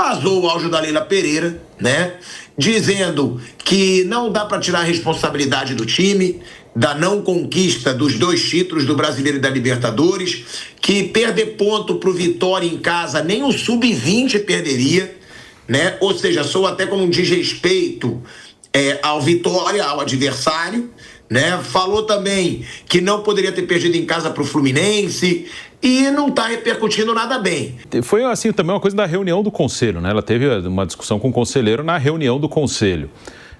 vazou o áudio da Leila Pereira, né? Dizendo que não dá para tirar a responsabilidade do time, da não conquista dos 2 títulos do Brasileiro e da Libertadores, que perder ponto pro Vitória em casa, nem o Sub-20 perderia, né? Ou seja, soa até como um desrespeito ao Vitória, ao adversário, né? Falou também que não poderia ter perdido em casa pro Fluminense e não está repercutindo nada bem. Foi assim também uma coisa da reunião do Conselho, né? Ela teve uma discussão com o conselheiro na reunião do Conselho.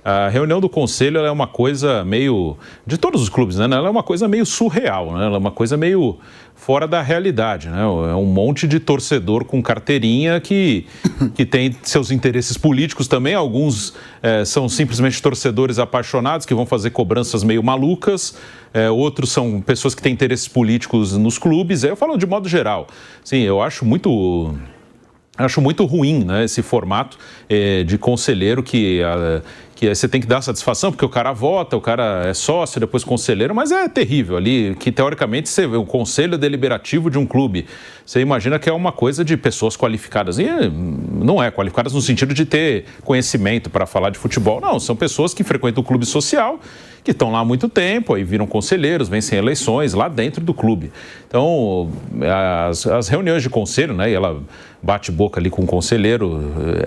A reunião do Conselho ela é uma coisa meio, de todos os clubes, né? Ela é uma coisa meio surreal, né? Ela é uma coisa meio fora da realidade, né? É um monte de torcedor com carteirinha que tem seus interesses políticos também. Alguns são simplesmente torcedores apaixonados que vão fazer cobranças meio malucas. Outros são pessoas que têm interesses políticos nos clubes. Eu falo de modo geral. Sim, eu acho muito ruim, né, esse formato de conselheiro que você tem que dar satisfação, porque o cara vota, o cara é sócio, depois conselheiro, mas é terrível ali, que teoricamente você vê o conselho deliberativo de um clube. Você imagina que é uma coisa de pessoas qualificadas, e não é qualificadas no sentido de ter conhecimento para falar de futebol, não, são pessoas que frequentam o clube social, que estão lá há muito tempo, aí viram conselheiros, vencem eleições lá dentro do clube. Então, as reuniões de conselho, né, e ela bate boca ali com o conselheiro,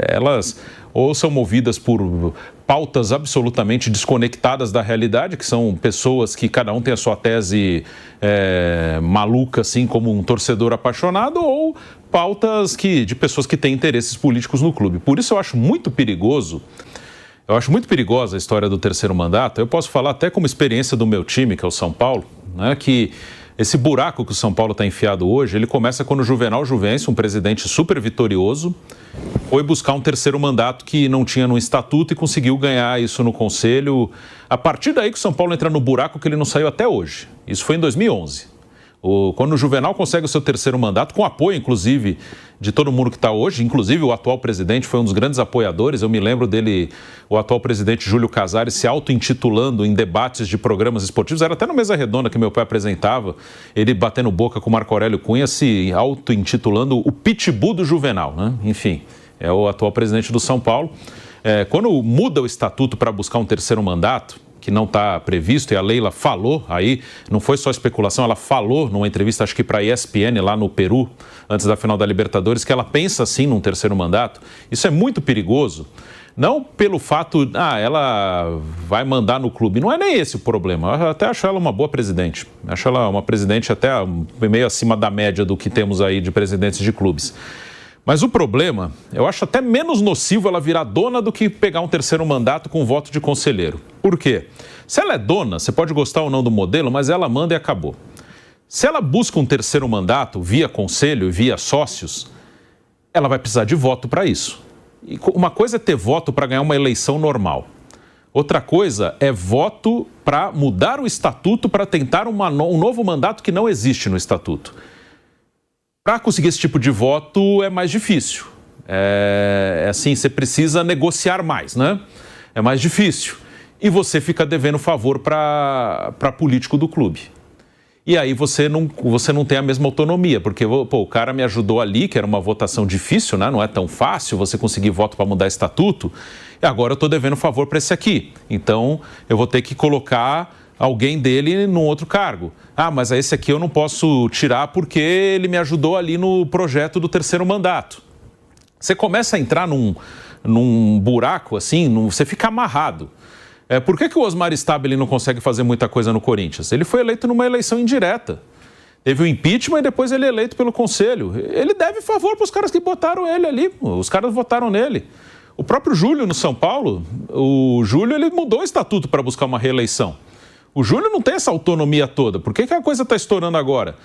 elas ou são movidas por pautas absolutamente desconectadas da realidade, que são pessoas que cada um tem a sua tese maluca, assim como um torcedor apaixonado, ou pautas de pessoas que têm interesses políticos no clube. Por isso eu acho muito perigosa a história do terceiro mandato. Eu posso falar até como experiência do meu time, que é o São Paulo, né, que esse buraco que o São Paulo está enfiado hoje, ele começa quando o Juvenal Juvencio, um presidente super vitorioso, foi buscar um terceiro mandato que não tinha no estatuto e conseguiu ganhar isso no Conselho. A partir daí que o São Paulo entra no buraco que ele não saiu até hoje. Isso foi em 2011. Quando o Juvenal consegue o seu terceiro mandato, com apoio, inclusive, de todo mundo que está hoje, inclusive o atual presidente foi um dos grandes apoiadores. Eu me lembro dele, o atual presidente Júlio Casares, se auto-intitulando em debates de programas esportivos. Era até no Mesa Redonda que meu pai apresentava, ele batendo boca com o Marco Aurélio Cunha, se auto-intitulando o pitbull do Juvenal, né? Enfim, é o atual presidente do São Paulo. Quando muda o estatuto para buscar um terceiro mandato, que não está previsto, e a Leila falou aí, não foi só especulação, ela falou numa entrevista, acho que para a ESPN lá no Peru, antes da final da Libertadores, que ela pensa sim num terceiro mandato. Isso é muito perigoso, não pelo fato, ela vai mandar no clube, não é nem esse o problema. Eu até acho ela uma boa presidente, acho ela uma presidente até meio acima da média do que temos aí de presidentes de clubes. Mas o problema, eu acho até menos nocivo ela virar dona do que pegar um terceiro mandato com voto de conselheiro. Por quê? Se ela é dona, você pode gostar ou não do modelo, mas ela manda e acabou. Se ela busca um terceiro mandato via conselho e via sócios, ela vai precisar de voto para isso. E uma coisa é ter voto para ganhar uma eleição normal. Outra coisa é voto para mudar o estatuto, para tentar um novo mandato que não existe no estatuto. Para conseguir esse tipo de voto é mais difícil. Assim, você precisa negociar mais, né? É mais difícil. E você fica devendo favor para político do clube. E aí você não tem a mesma autonomia, porque o cara me ajudou ali, que era uma votação difícil, né? Não é tão fácil você conseguir voto para mudar estatuto, e agora eu estou devendo favor para esse aqui. Então, eu vou ter que colocar alguém dele num outro cargo. Mas esse aqui eu não posso tirar porque ele me ajudou ali no projeto do terceiro mandato. Você começa a entrar num buraco assim, você fica amarrado. Por que o Osmar Stabile não consegue fazer muita coisa no Corinthians? Ele foi eleito numa eleição indireta. Teve o impeachment e depois ele é eleito pelo Conselho. Ele deve favor para os caras que botaram ele ali. Os caras votaram nele. O próprio Júlio no São Paulo, o Júlio ele mudou o estatuto para buscar uma reeleição. O Júlio não tem essa autonomia toda. Por que a coisa está estourando agora?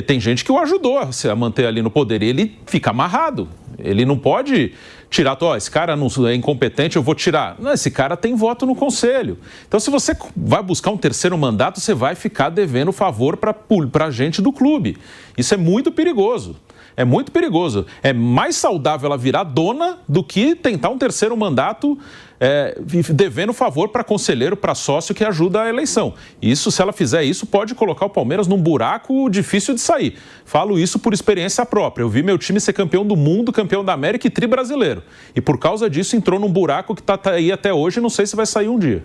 Tem gente que o ajudou a manter ali no poder e ele fica amarrado. Ele não pode tirar, esse cara não é incompetente, eu vou tirar. Não, esse cara tem voto no Conselho. Então, se você vai buscar um terceiro mandato, você vai ficar devendo favor para gente do clube. Isso é muito perigoso. É muito perigoso. É mais saudável ela virar dona do que tentar um terceiro mandato devendo favor para conselheiro, para sócio que ajuda a eleição. Isso, se ela fizer isso, pode colocar o Palmeiras num buraco difícil de sair. Falo isso por experiência própria. Eu vi meu time ser campeão do mundo, campeão da América e tri brasileiro. E por causa disso entrou num buraco que está aí até hoje e não sei se vai sair um dia.